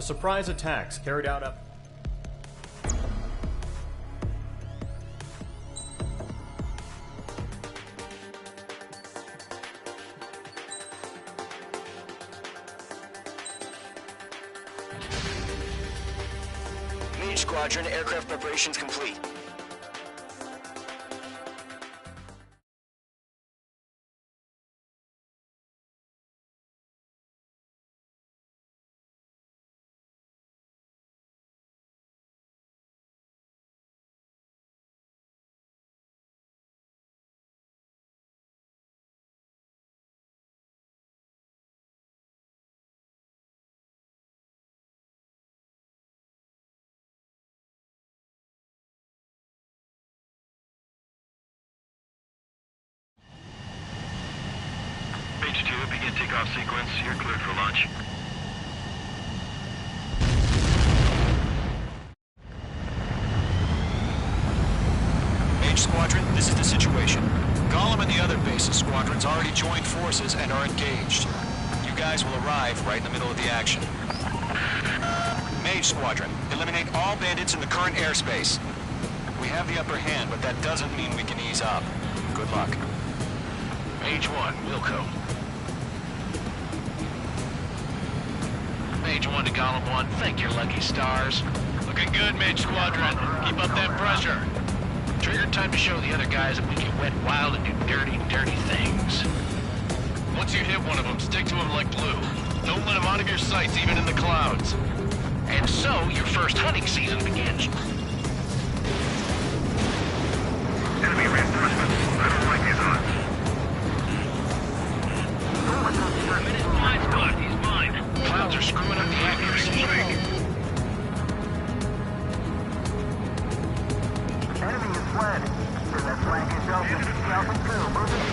surprise attacks carried out up. Mage Squadron, aircraft preparations complete. Pt.2, begin takeoff sequence. You're cleared for launch. Mage Squadron, this is the situation. Gollum and the other bases squadrons already joined forces and are engaged. You guys will arrive right in the middle of the action. Mage Squadron, eliminate all bandits in the current airspace. We have the upper hand, but that doesn't mean we can ease up. Good luck. Mage 1, Wilco. Mage 1 to Gollum 1, thank your lucky stars. Looking good, Mage Squadron. Keep up that pressure. Trigger time to show the other guys that we can get wild and do dirty, dirty things. Once you hit one of them, stick to him like glue. Don't let him out of your sights, even in the clouds. And so, your first hunting season begins. Enemy reinforcements. I don't like these odds. I'm in his blind spot. He's mine. Clouds are screwing up the accuracy. Enemy is fled. To that flank is Delta. Alpha 2, moving.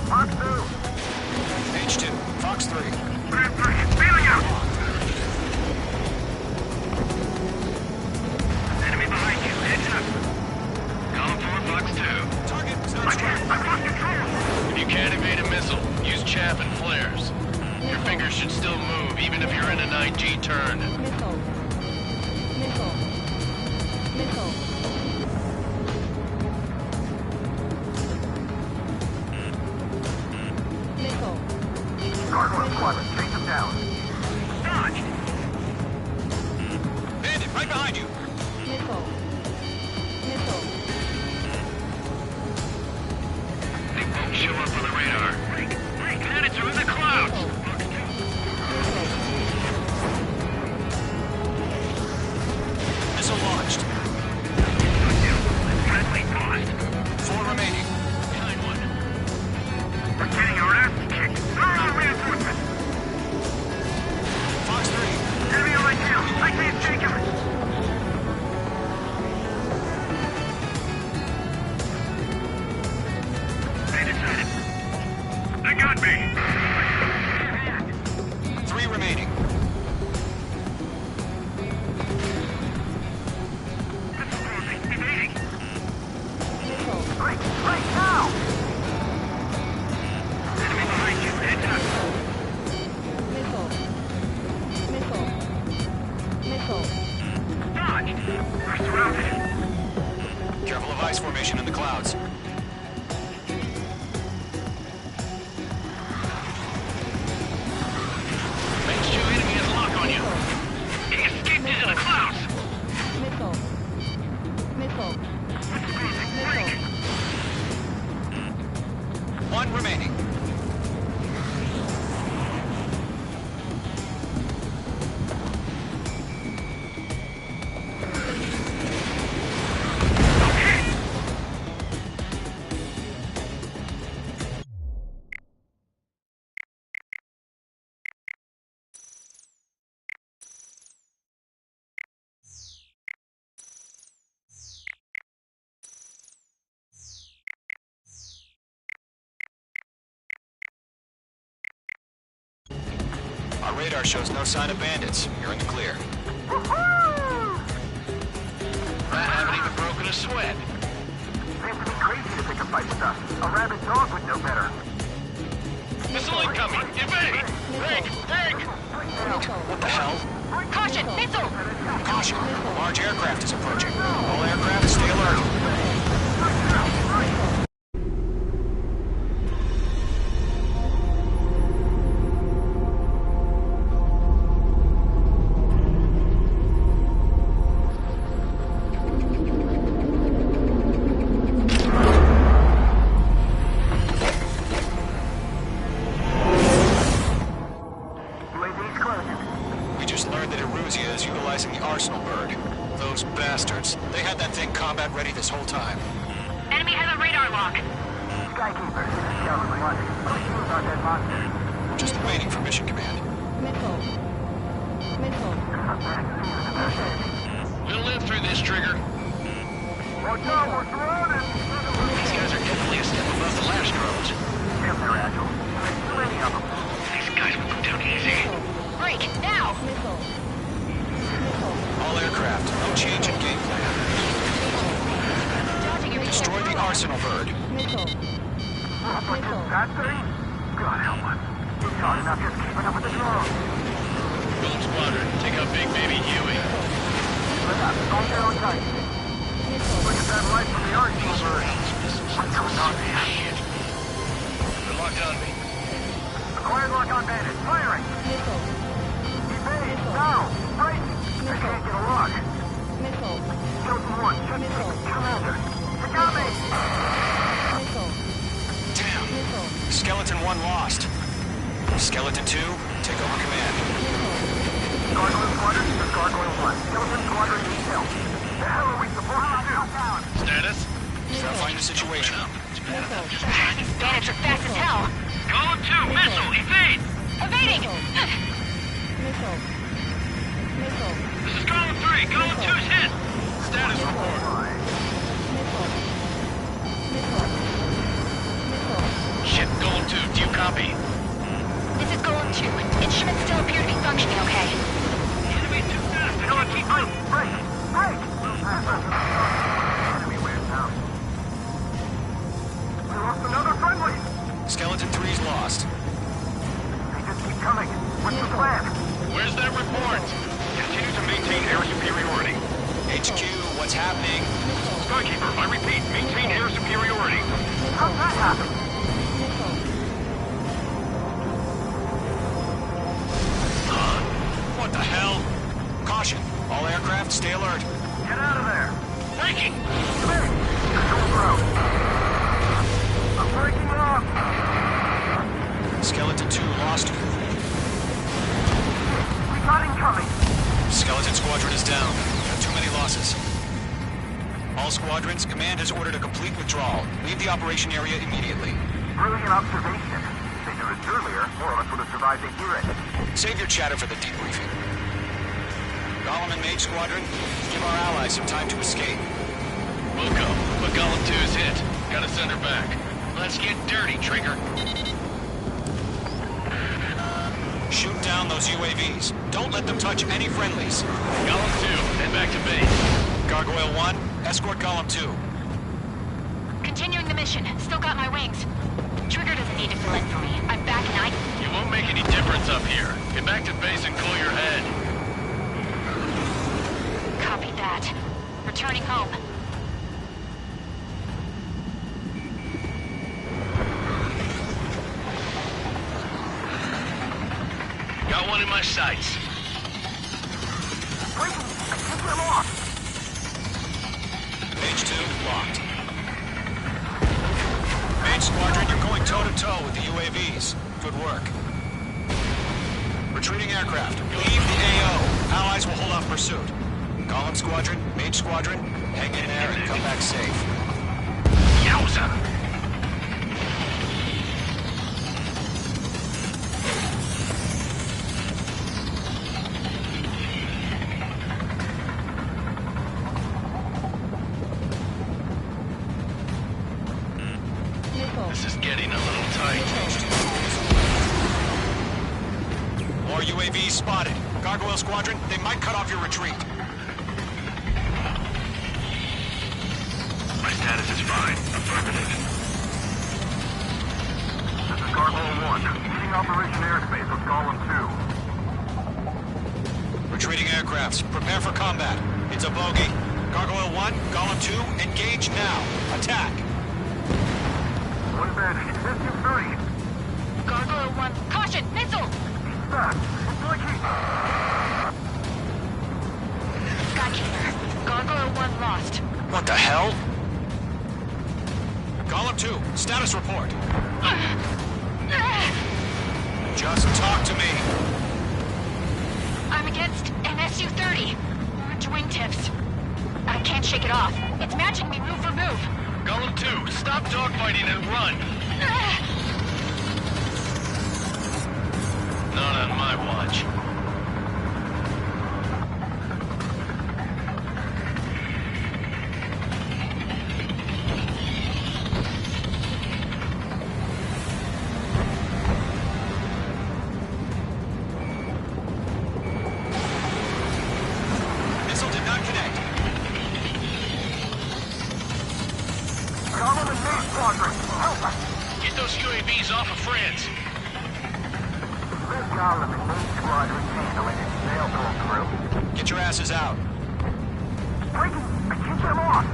Fox 2. H2, Fox 3. Feeling out! Enemy behind you, heads up. Column 4, Fox 2. Target is not strike. I've lost control! If you can't evade a missile, use chaff and flares. Your fingers should still move, even if you're in an IG turn. Missile. Missile. Missile. Missile. Gargoyle Squadron, chase them down. Dodged! Bandit, right behind you. Missile. Missile. They won't show up on the radar. Bandits are in the clouds! Missile launched. Friendly paused. 4 remaining. Behind one. We're getting our asses kicked. Throw out reinforcements! Fox 3. Enemy on my tail. I can't take him. They decided. They got me. 3 remaining. Evading. Missile. Break, break now! Enemy behind you. Heads up. Missile. Missile. Missile. Dodged. We're surrounded. Careful of ice formation in the clouds. Mage 2 enemy has lock on you. He escaped into the clouds. Missile. Missile. Missile. 1 remaining. Our radar shows no sign of bandits. You're in the clear. Woohoo! sweat. Seems to be crazy to pick a fight with us. A rabid dog would know better. Missile incoming! Evade! Break! Break! Missile. What the hell? Caution! Missile! Caution! A large aircraft is approaching. All aircraft, stay alert. UAV's closing. We just learned that Eruzia is utilizing the Arsenal bird. Those bastards. They had that thing combat ready this whole time. Enemy has a radar lock. Skykeeper, Scouts One. Push moves on that monster. We're just waiting for mission command. Missile. Missile. We'll live through this, Trigger. Watch out, we're surrounded! These guys are definitely a step above the last drones. Damn, they're agile. There's too many of them. These guys will go down easy. Break! Now! Missile. Missile. All aircraft, no change in game plan. Dodging your Destroy the Arsenal bird. Missile. Missile. That thing? God help us. He's hard enough just keeping up with the drone. Golem Squadron, take out Big Baby Huey. Look up, on their own tight. Look at that light from the Arsenal bird. What's going on here? Shit. They're locked on me. Acquired lock on bandit. Firing. Missile. Evade. Now. Break. I can't get a lock. Missile. Skeleton 1. Should Missile. Commander. They got me. Missile. Damn. Missile. Skeleton 1 lost. Skeleton 2, take over command. Gargoyle Squadron. This is Gargoyle 1. Skeleton Squadron needs help. The hell are we supposed to do? Status? Find the situation. Bandits are fast as hell. Golem 2, missile, evade! Evading! Missile. Missile. This is Golem 3, Golem 2's hit! Status report. Missile. Missile. Missile. Shit, Golem 2, do you copy? This is Golem 2. Instruments still appear to be functioning okay. Enemy's too fast, I can't keep up! Break. Break. Enemy wears out. We lost another friendly. Skeleton 3's lost. They just keep coming. What's the plan? Where's that report? Continue to maintain air superiority. HQ, what's happening? Skykeeper, I repeat, maintain air superiority. How's that happen? Missile. What the hell? Caution, all aircraft, stay alert. Get out of there. Breaking! Hey, control throw. I'm breaking off. Skeleton 2 lost. We got incoming. Skeleton Squadron is down. Got too many losses. All squadrons, command has ordered a complete withdrawal. Leave the operation area immediately. Brilliant observation. If they knew it earlier, more of us would have survived to hear it. Save your chatter for the debriefing. Golem and Mage Squadron, give our allies some time to escape. We'll go, but Golem 2's hit. Gotta send her back. Let's get dirty, Trigger. Shoot down those UAVs. Don't let them touch any friendlies. Golem 2, head back to base. Gargoyle 1, escort Golem 2. Continuing the mission. Still got my wings. Trigger doesn't need to fill in for me. I'm back and You won't make any difference up here. Get back to base and cool your head. Copy that. Returning home. Got one in my sights. Wait, I took them off. Mage 2, locked. Mage Squadron, you're going toe-to-toe with the UAVs. Good work. Retreating aircraft, leave the AO. Allies will hold off pursuit. Golem Squadron, Mage Squadron, hang in there and come back safe. Yowza! Missile. This is getting a little tight. More UAVs spotted. Gargoyle Squadron, they might cut off your retreat. line. Affirmative. This is Gargoyle 1. Leading Operation Airspace with Column 2. Retreating aircrafts, prepare for combat. It's a bogey. Gargoyle 1, Column 2, engage now. Attack. One advantage. SU-30. Gargoyle 1, caution, missile! He's back. It's like he... Skykeeper, Gargoyle 1 lost. What the hell? Column 2, status report. Just talk to me. I'm against an SU-30. Orange wingtips. I can't shake it off. It's matching me move for move. Golem 2, stop dogfighting and run. Not on my watch. Missile did not connect. Column and Main Squadron. Help us. Get those UAVs off of France. This Column and Main Squadron handling it. They'll go through. Get your asses out. Breaking! I can't get him off!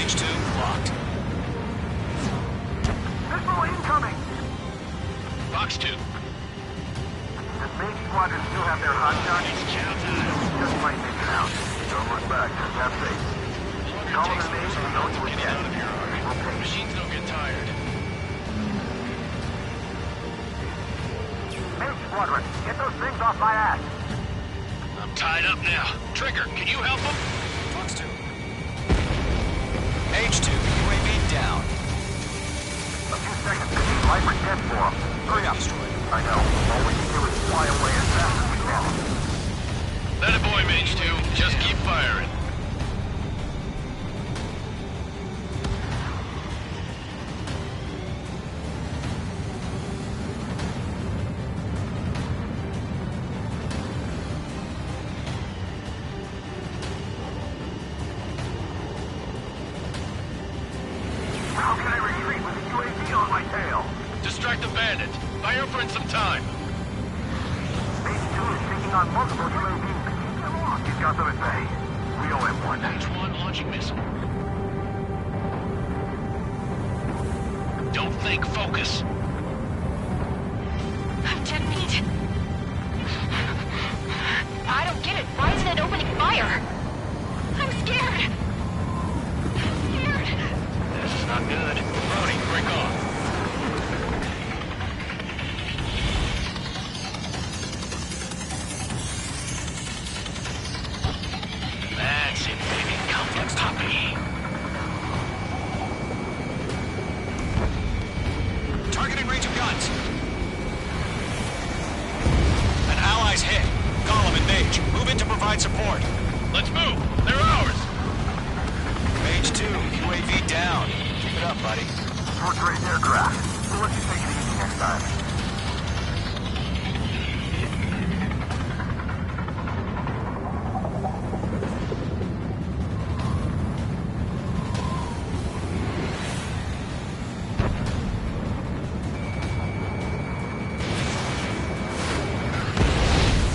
H2 locked. Missile incoming! Box 2. Does Main Squadron still have their hot shot? Just might make it out. Don't look back. Have faith. Column and Main, we know you Get again. out of here, Ari. Okay. Machines don't get tired. Main Squadron, get those things off my ass! I'm tied up now. Trigger, can you help him? Fox 2. H2, UAV down. A few seconds to need life or death for them. Hurry up. Destroyed. I know. All we can do is fly away as fast as we can. That a boy, Mage 2. Just keep firing. How can I retreat with a UAV on my tail? Distract the bandit. Buy your friend some time. Base 2 is taking on multiple UAVs. He's got them at bay. We owe him one. Mage 1 launching missile. Don't think, focus. I'm dead meat. I don't get it. Why isn't it opening fire? I'm scared. Scared. This is not good. Brody, break off. That's it, baby. Come to Poppy. Targeting range of guns. An ally's hit. Column and Mage, move in to provide support. Let's move. They're ours. Mage 2, UAV down. Keep it up, buddy. Fourth-rate aircraft. We'll let you take it easy next time.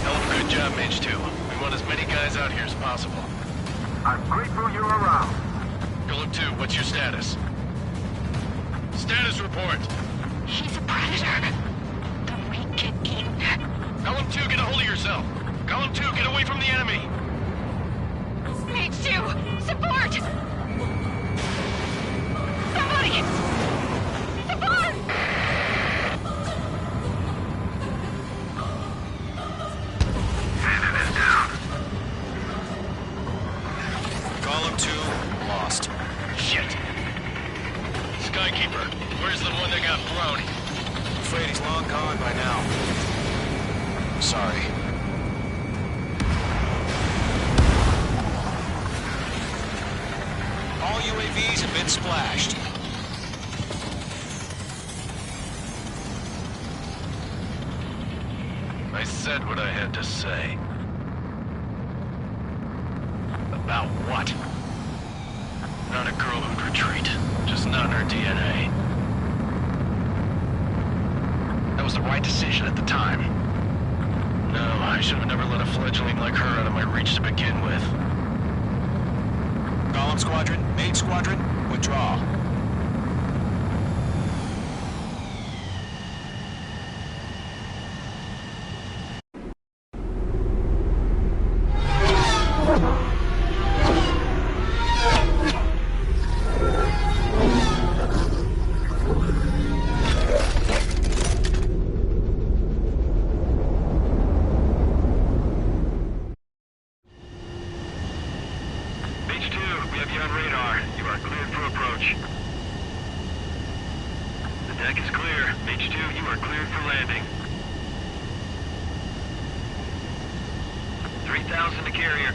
Hell of a good job, Mage 2. We want as many guys out here as possible. I'm grateful you're around. Golem 2, what's your status? Status report. He's a predator. The weak get eaten. Golem 2, get a hold of yourself. Golem 2, get away from the enemy. Mage 2, support! Somebody! Support! Column 2, lost. Shit. Skykeeper, where's the one that got thrown? Afraid he's long gone by now. Sorry. All UAVs have been splashed. said what I had to say. About what? Not a girl who'd retreat. Just not in her DNA. That was the right decision at the time. No, I should have never let a fledgling like her out of my reach to begin with. Golem Squadron, Mage Squadron, withdraw. Pt.2, we have you on radar. You are cleared for approach. The deck is clear. Pt.2, you are cleared for landing. 3,000 to carrier.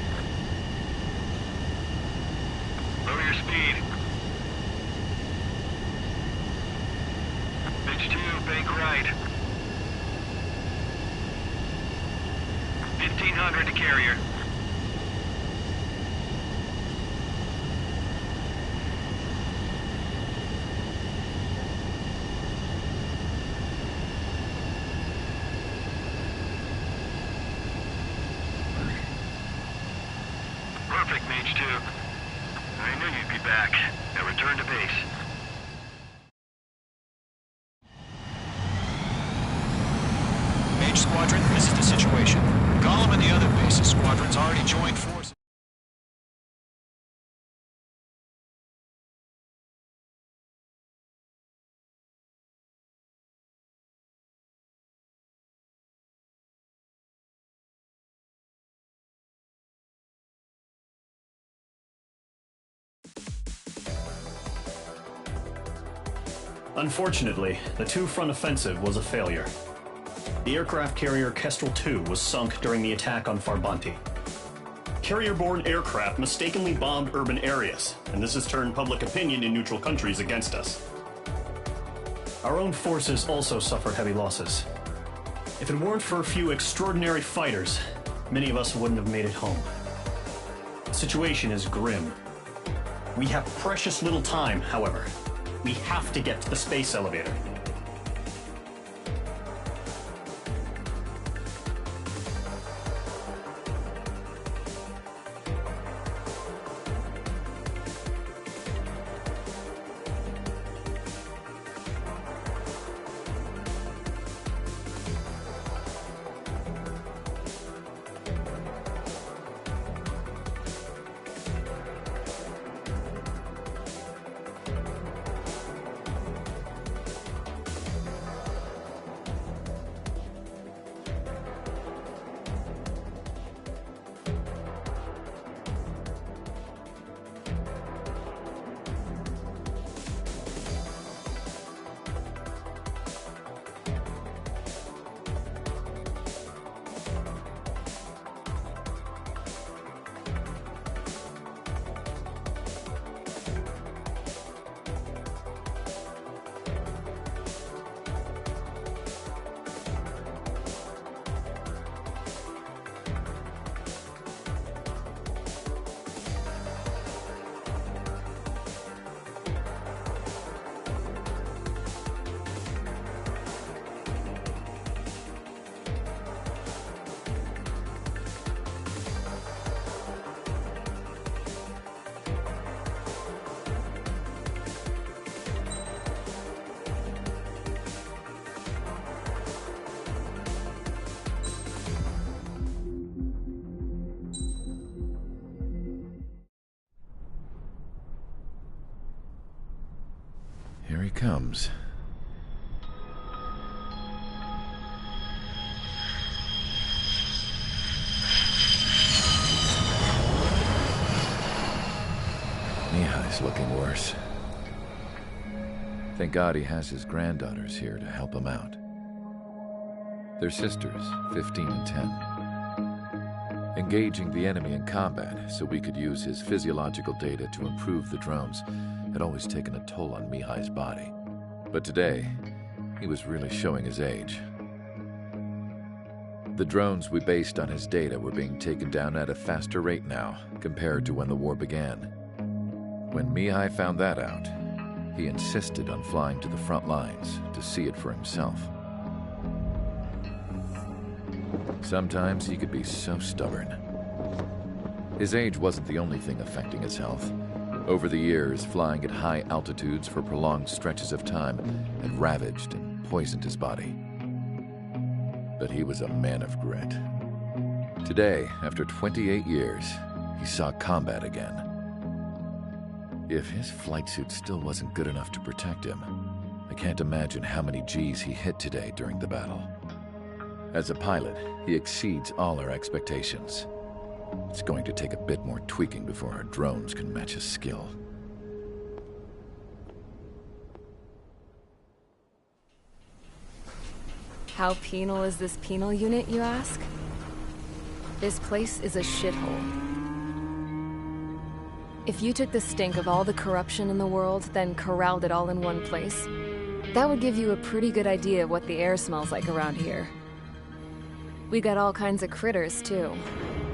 Lower your speed. Pt.2, bank right. 1,500 to carrier. Perfect, Mage 2. I knew you'd be back. Now return to base. Mage Squadron, this is the situation. Golem and the other bases squadrons already joined forces. Unfortunately, the two-front offensive was a failure. The aircraft carrier Pt.2 was sunk during the attack on Farbanti. Carrier-borne aircraft mistakenly bombed urban areas, and this has turned public opinion in neutral countries against us. Our own forces also suffered heavy losses. If it weren't for a few extraordinary fighters, many of us wouldn't have made it home. The situation is grim. We have precious little time, however. We have to get to the space elevator. Here he comes. Mihai's looking worse. Thank God he has his granddaughters here to help him out. They're sisters, 15 and 10. Engaging the enemy in combat so we could use his physiological data to improve the drones had always taken a toll on Mihai's body. But today, he was really showing his age. The drones we based on his data were being taken down at a faster rate now, compared to when the war began. When Mihai found that out, he insisted on flying to the front lines to see it for himself. Sometimes he could be so stubborn. His age wasn't the only thing affecting his health. Over the years, flying at high altitudes for prolonged stretches of time had ravaged and poisoned his body. But he was a man of grit. Today, after 28 years, he saw combat again. If his flight suit still wasn't good enough to protect him, I can't imagine how many Gs he hit today during the battle. As a pilot, he exceeds all our expectations. It's going to take a bit more tweaking before our drones can match his skill. How penal is this penal unit, you ask? This place is a shithole. If you took the stink of all the corruption in the world, then corralled it all in one place, that would give you a pretty good idea of what the air smells like around here. We got all kinds of critters, too.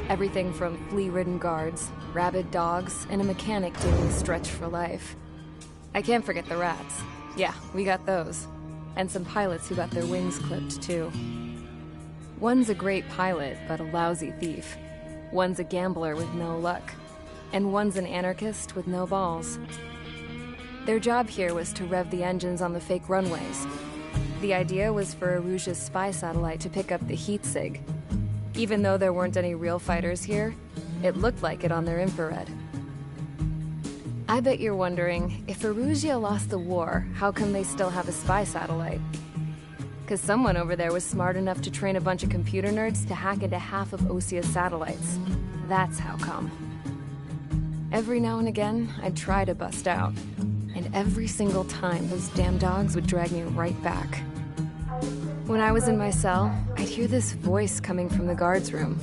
Everything from flea-ridden guards, rabid dogs, and a mechanic doing the stretch for life. I can't forget the rats. Yeah, we got those. And some pilots who got their wings clipped, too. One's a great pilot, but a lousy thief. One's a gambler with no luck. And one's an anarchist with no balls. Their job here was to rev the engines on the fake runways. The idea was for Aruja's spy satellite to pick up the heat sig. Even though there weren't any real fighters here, it looked like it on their infrared. I bet you're wondering, if Aruja lost the war, how come they still have a spy satellite? Because someone over there was smart enough to train a bunch of computer nerds to hack into half of Osia's satellites. That's how come. Every now and again, I'd try to bust out. And every single time, those damn dogs would drag me right back. When I was in my cell, I'd hear this voice coming from the guards room.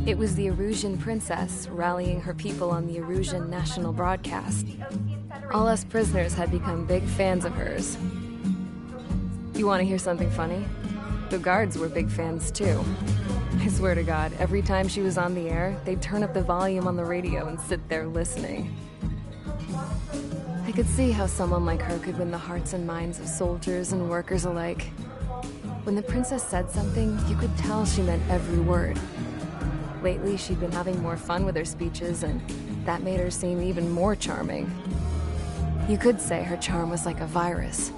It was the Arusian princess rallying her people on the Arusian national broadcast. All us prisoners had become big fans of hers. You want to hear something funny? The guards were big fans too. I swear to God, every time she was on the air, they'd turn up the volume on the radio and sit there listening. I could see how someone like her could win the hearts and minds of soldiers and workers alike. When the princess said something, you could tell she meant every word. Lately, she'd been having more fun with her speeches, and that made her seem even more charming. You could say her charm was like a virus.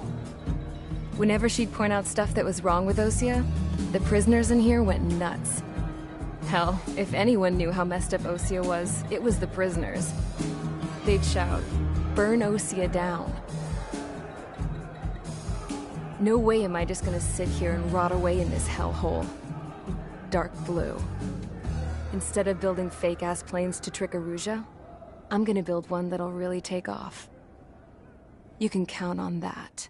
Whenever she'd point out stuff that was wrong with Osia, the prisoners in here went nuts. Hell, if anyone knew how messed up Osia was, it was the prisoners. They'd shout, "Burn Osia down." No way am I just gonna sit here and rot away in this hellhole. Dark blue. Instead of building fake-ass planes to trick Aruja, I'm gonna build one that'll really take off. You can count on that.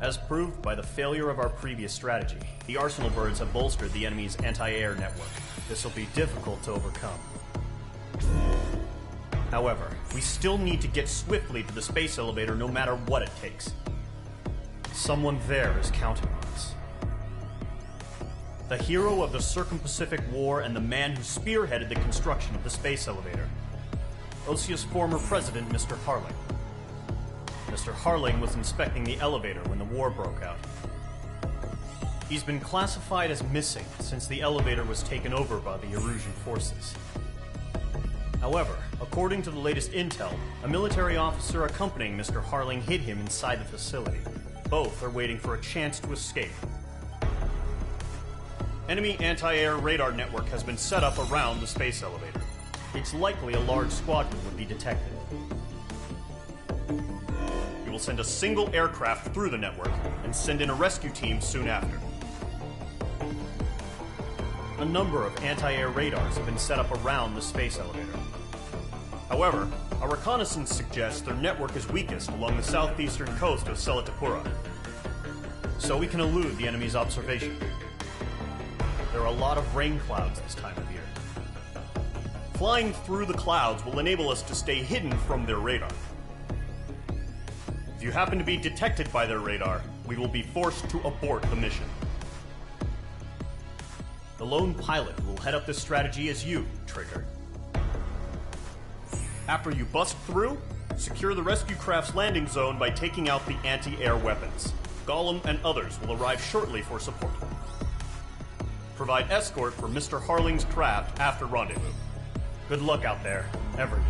As proved by the failure of our previous strategy, the Arsenal birds have bolstered the enemy's anti-air network. This will be difficult to overcome. However, we still need to get swiftly to the space elevator no matter what it takes. Someone there is counting on us. The hero of the Circum-Pacific War and the man who spearheaded the construction of the space elevator. Osia's former president, Mr. Harling. Mr. Harling was inspecting the elevator when the war broke out. He's been classified as missing since the elevator was taken over by the Erusian forces. However, according to the latest intel, a military officer accompanying Mr. Harling hid him inside the facility. Both are waiting for a chance to escape. Enemy anti-air radar network has been set up around the space elevator. It's likely a large squadron would be detected. We will send a single aircraft through the network and send in a rescue team soon after. A number of anti-air radars have been set up around the space elevator. However, our reconnaissance suggests their network is weakest along the southeastern coast of Selatapura. so we can elude the enemy's observation. There are a lot of rain clouds this time of year. Flying through the clouds will enable us to stay hidden from their radar. If you happen to be detected by their radar, we will be forced to abort the mission. The lone pilot who will head up this strategy is you, Trigger. After you bust through, secure the rescue craft's landing zone by taking out the anti-air weapons. Gollum and others will arrive shortly for support. Provide escort for Mr. Harling's craft after rendezvous. Good luck out there, everyone.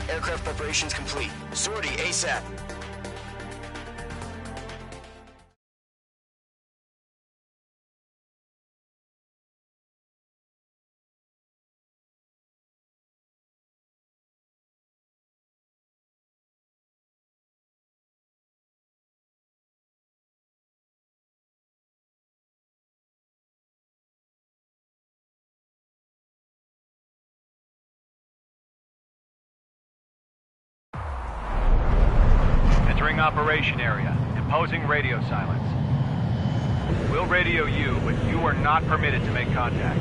Aircraft preparations complete. Sortie ASAP. Entering operation area. Imposing radio silence. We'll radio you, but you are not permitted to make contact.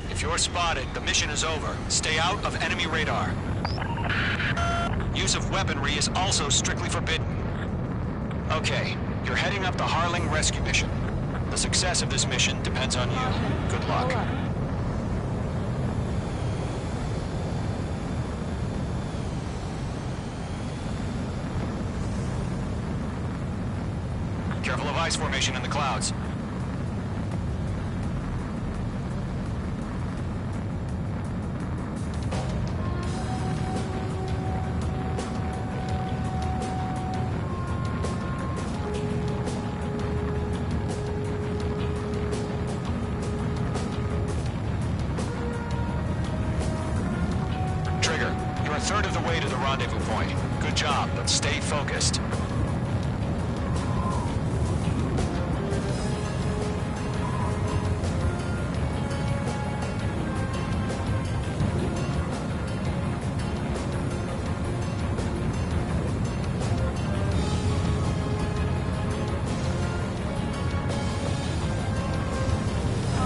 If you're spotted, the mission is over. Stay out of enemy radar. Use of weaponry is also strictly forbidden. Okay, you're heading up the Harling rescue mission. The success of this mission depends on you. Good luck. Careful of ice formation in the clouds. third of the way to the rendezvous point. Good job, but stay focused.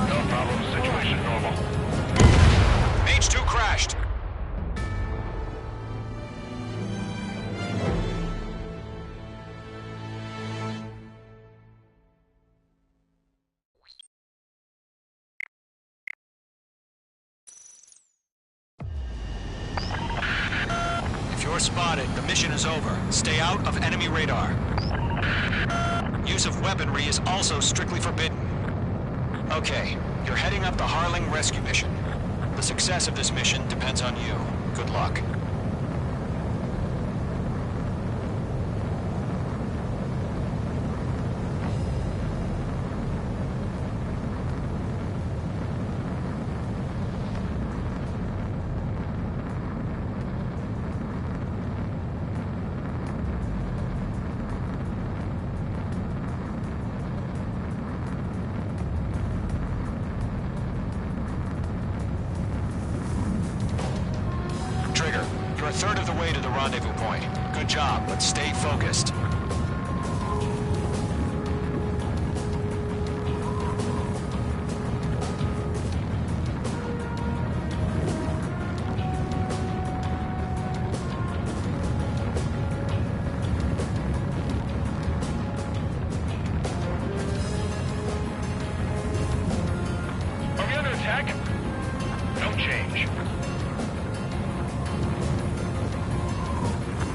No problem. Situation normal. Pt.2 crashed. If you're spotted, the mission is over. Stay out of enemy radar. Use of weaponry is also strictly forbidden. Okay, you're heading up the Harling rescue mission. The success of this mission depends on you. Good luck. Trigger, you're a third of the way to the rendezvous point. Good job, but stay focused. Are we under attack? No change.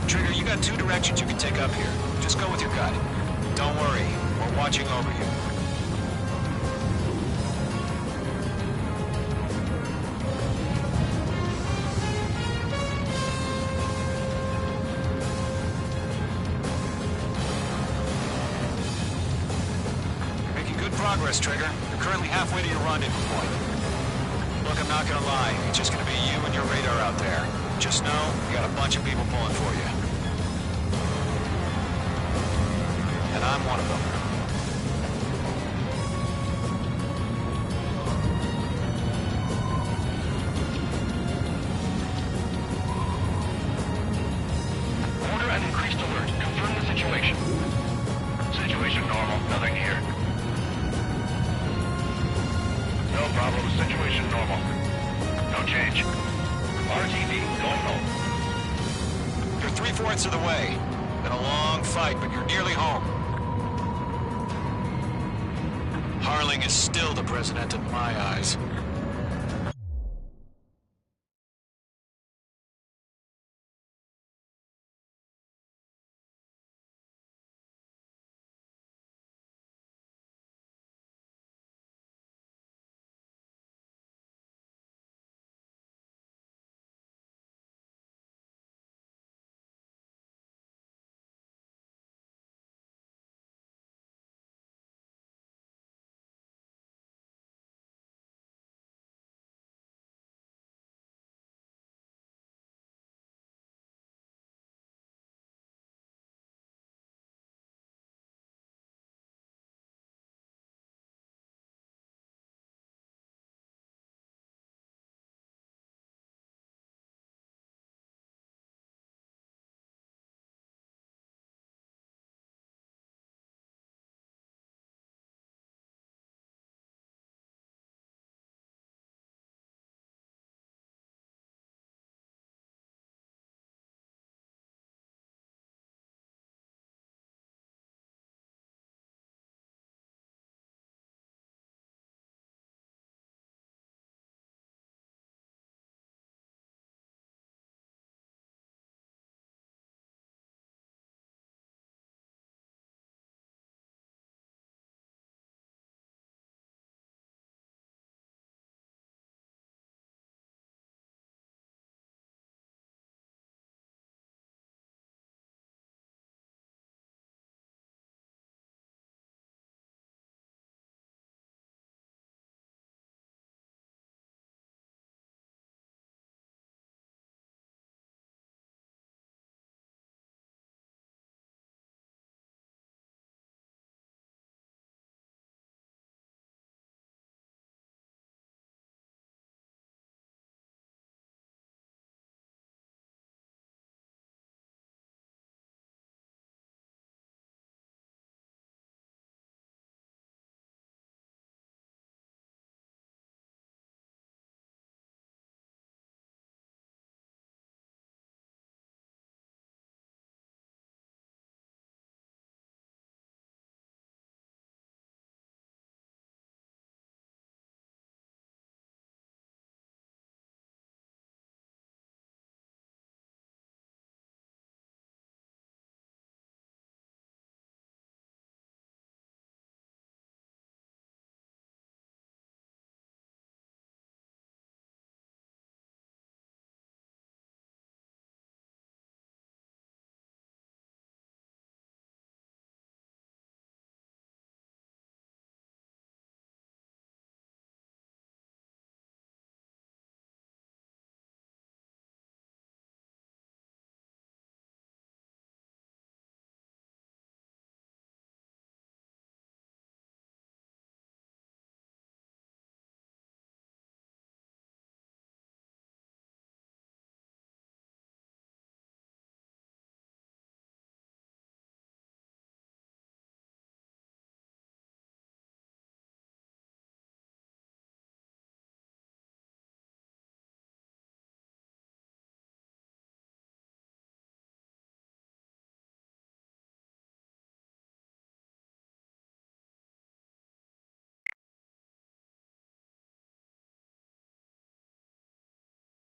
Trigger, you got two directions you can take up here. Just go with your gut. Don't worry, we're watching over you. You're making good progress, Trigger. You're currently halfway to your rendezvous point. Look, I'm not gonna lie. It's just gonna be you and your radar out there. Just know, you got a bunch of people pulling for you. And I'm one of them. Order and increased alert. Confirm the situation. Situation normal. Nothing here. No problem. Situation normal. No change. RTV going home. You're 3/4 of the way. Been a long fight, but you're nearly home. Harling is still the president in my eyes.